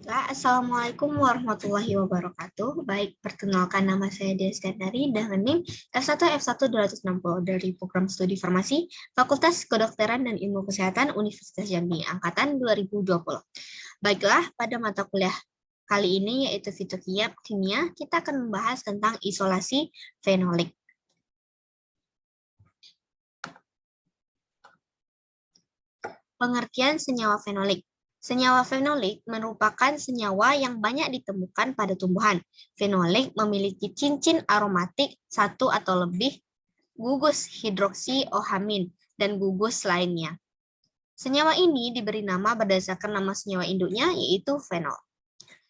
Assalamualaikum warahmatullahi wabarakatuh. Baik, perkenalkan nama saya Dea Skandari dengan NIM F1F1 260 dari Program Studi Farmasi Fakultas Kedokteran dan Ilmu Kesehatan Universitas Jambi angkatan 2020. Baiklah, pada mata kuliah kali ini yaitu fitokimia, kita akan membahas tentang isolasi fenolik. Pengertian senyawa fenolik. Senyawa fenolik merupakan senyawa yang banyak ditemukan pada tumbuhan. Fenolik memiliki cincin aromatik satu atau lebih gugus hidroksioamin dan gugus lainnya. Senyawa ini diberi nama berdasarkan nama senyawa induknya, yaitu fenol.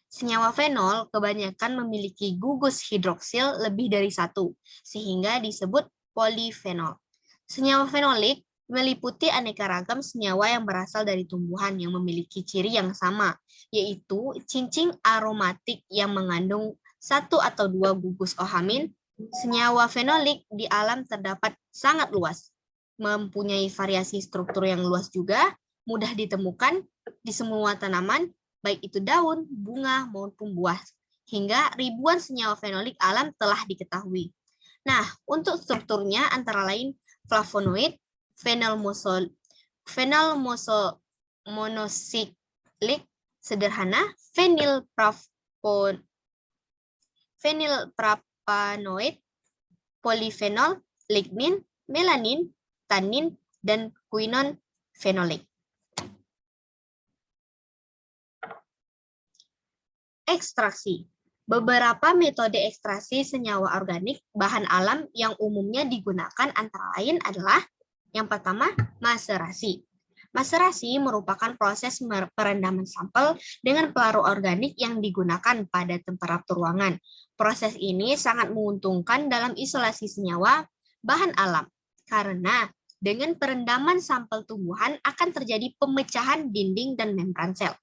Senyawa fenol kebanyakan memiliki gugus hidroksil lebih dari satu, sehingga disebut polifenol. Senyawa fenolik meliputi aneka ragam senyawa yang berasal dari tumbuhan yang memiliki ciri yang sama, yaitu cincin aromatik yang mengandung satu atau dua gugus oamin. Senyawa fenolik di alam terdapat sangat luas, mempunyai variasi struktur yang luas juga, mudah ditemukan di semua tanaman, baik itu daun, bunga, maupun buah, hingga ribuan senyawa fenolik alam telah diketahui. Nah, untuk strukturnya antara lain flavonoid, fenilmonosiklik sederhana, fenilpropanoid, polifenol, lignin, melanin, tannin, dan quinon fenolik. Ekstraksi. Beberapa metode ekstraksi senyawa organik bahan alam yang umumnya digunakan antara lain adalah yang pertama, maserasi. Maserasi merupakan proses perendaman sampel dengan pelarut organik yang digunakan pada temperatur ruangan. Proses ini sangat menguntungkan dalam isolasi senyawa bahan alam, karena dengan perendaman sampel tumbuhan akan terjadi pemecahan dinding dan membran sel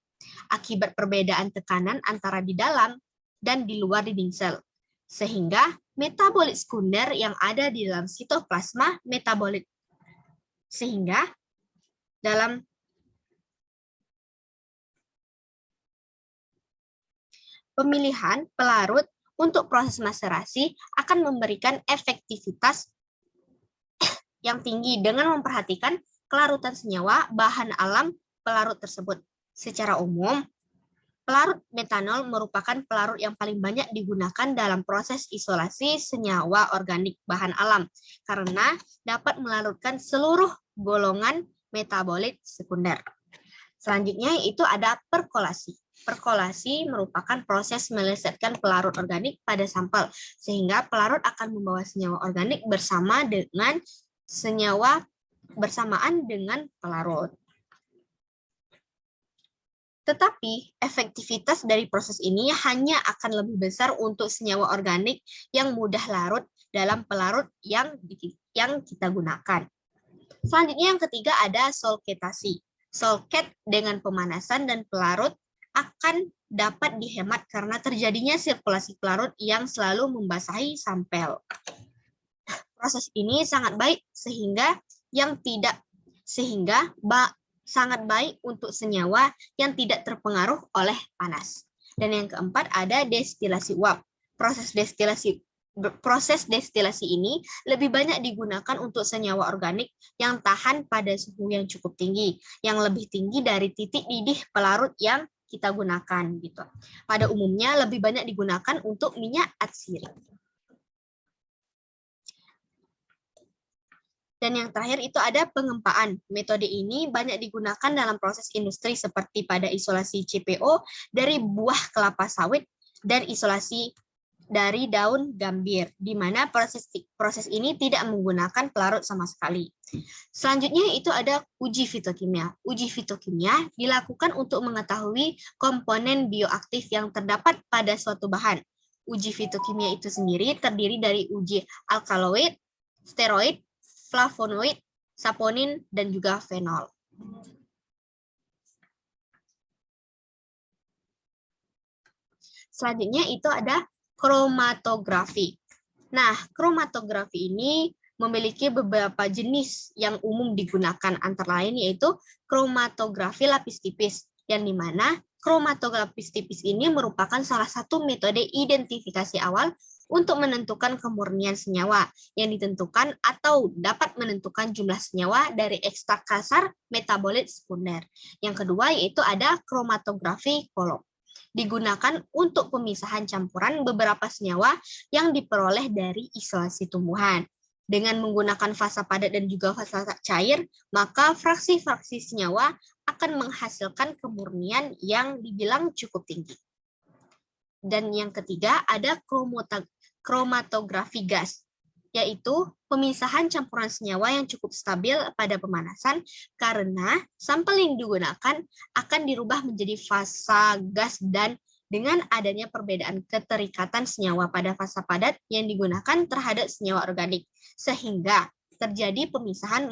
akibat perbedaan tekanan antara di dalam dan di luar dinding sel, sehingga metabolit sekunder yang ada di dalam sitoplasma metabolit sehingga dalam pemilihan pelarut untuk proses maserasi akan memberikan efektivitas yang tinggi dengan memperhatikan kelarutan senyawa bahan alam pelarut tersebut. Secara umum, pelarut metanol merupakan pelarut yang paling banyak digunakan dalam proses isolasi senyawa organik bahan alam karena dapat melarutkan seluruh golongan metabolit sekunder. Selanjutnya itu ada perkolasi. Perkolasi merupakan proses melesetkan pelarut organik pada sampel, sehingga pelarut akan membawa senyawa organik bersamaan dengan pelarut. Tetapi efektivitas dari proses ini hanya akan lebih besar untuk senyawa organik yang mudah larut dalam pelarut yang kita gunakan. Selanjutnya yang ketiga ada solketasi. Solket dengan pemanasan dan pelarut akan dapat dihemat karena terjadinya sirkulasi pelarut yang selalu membasahi sampel. Proses ini sangat baik sangat baik untuk senyawa yang tidak terpengaruh oleh panas. Dan yang keempat ada destilasi uap. Proses destilasi ini lebih banyak digunakan untuk senyawa organik yang tahan pada suhu yang cukup tinggi, yang lebih tinggi dari titik didih pelarut yang kita gunakan gitu. Pada umumnya lebih banyak digunakan untuk minyak atsiri. Dan yang terakhir itu ada pengempaan. Metode ini banyak digunakan dalam proses industri seperti pada isolasi CPO dari buah kelapa sawit dan isolasi dari daun gambir, di mana proses ini tidak menggunakan pelarut sama sekali. Selanjutnya itu ada uji fitokimia. Uji fitokimia dilakukan untuk mengetahui komponen bioaktif yang terdapat pada suatu bahan. Uji fitokimia itu sendiri terdiri dari uji alkaloid, steroid, flavonoid, saponin, dan juga fenol. Selanjutnya itu ada kromatografi. Nah, kromatografi ini memiliki beberapa jenis yang umum digunakan, antara lain yaitu kromatografi lapis tipis, yang dimana Kromatografis tipis ini merupakan salah satu metode identifikasi awal untuk menentukan kemurnian senyawa yang ditentukan atau dapat menentukan jumlah senyawa dari ekstrak kasar metabolit sekunder. Yang kedua yaitu ada kromatografi kolom. Digunakan untuk pemisahan campuran beberapa senyawa yang diperoleh dari isolasi tumbuhan. Dengan menggunakan fasa padat dan juga fasa cair, maka fraksi-fraksi senyawa akan menghasilkan kemurnian yang dibilang cukup tinggi. Dan yang ketiga ada kromatografi gas, yaitu pemisahan campuran senyawa yang cukup stabil pada pemanasan karena sampel yang digunakan akan dirubah menjadi fasa gas dan dengan adanya perbedaan keterikatan senyawa pada fasa padat yang digunakan terhadap senyawa organik, sehingga terjadi pemisahan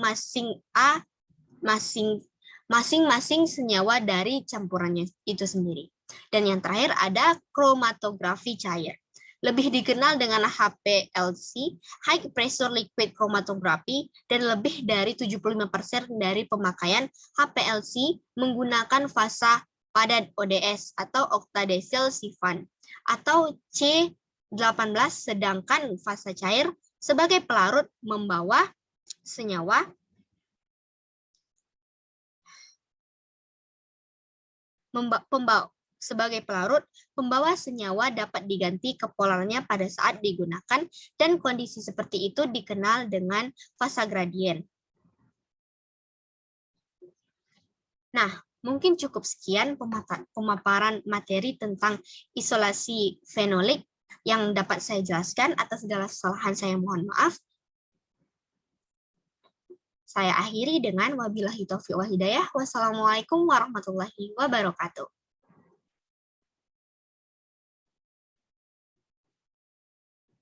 masing-masing senyawa dari campurannya itu sendiri. Dan yang terakhir ada kromatografi cair. Lebih dikenal dengan HPLC, High Pressure Liquid Chromatography, dan lebih dari 75% dari pemakaian HPLC menggunakan fasa padat ODS atau octadecyl siphon atau C18, sedangkan fasa cair sebagai pelarut membawa senyawa sebagai pelarut, pembawa senyawa dapat diganti ke polarnya pada saat digunakan dan kondisi seperti itu dikenal dengan fasa gradien. Nah, mungkin cukup sekian pemaparan materi tentang isolasi fenolik yang dapat saya jelaskan. Atas segala kesalahan saya mohon maaf. Saya akhiri dengan wabillahi taufiq wal hidayah. Wassalamualaikum warahmatullahi wabarakatuh.